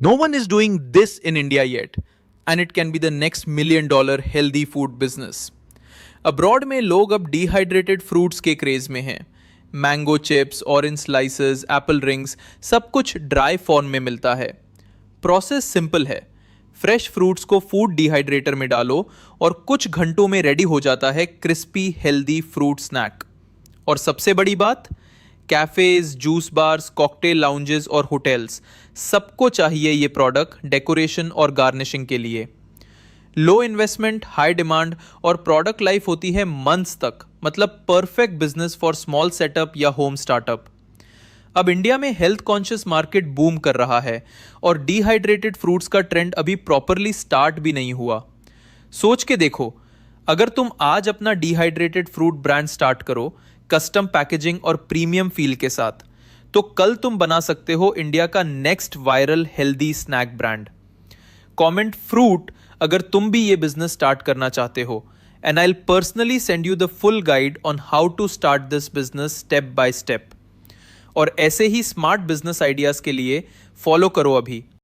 No one is doing this in India yet, and it can be the next $1 million healthy food business. Abroad में लोग अब dehydrated fruits के craze में हैं। Mango chips, orange slices, Apple rings, सब कुछ dry form में मिलता है। प्रोसेस सिंपल है। फ्रेश फ्रूट्स को फूड डिहाइड्रेटर में डालो और कुछ घंटों में रेडी हो जाता है क्रिस्पी हेल्दी फ्रूट स्नैक। और सबसे बड़ी बात, cafes, juice bars, cocktail lounges और होटल्स सबको चाहिए ये प्रोडक्ट डेकोरेशन और गार्निशिंग के लिए। लो इन्वेस्टमेंट, हाई डिमांड और प्रोडक्ट लाइफ होती है मंथ्स तक, मतलब perfect business for small setup या होम स्टार्टअप। अब इंडिया में हेल्थ कॉन्शियस मार्केट बूम कर रहा है और डिहाइड्रेटेड फ्रूट्स का ट्रेंड अभी प्रॉपरली स्टार्ट भी नहीं हुआ। सोच के देखो, अगर तुम आज अपना डिहाइड्रेटेड फ्रूट ब्रांड स्टार्ट करो कस्टम पैकेजिंग और प्रीमियम फील के साथ, तो कल तुम बना सकते हो इंडिया का next viral healthy snack brand. Comment fruit अगर तुम भी ये बिजनेस स्टार्ट करना चाहते हो, and I will personally send you the full guide on how to start this business step by step. और ऐसे ही स्मार्ट बिजनेस आइडियाज के लिए फॉलो करो अभी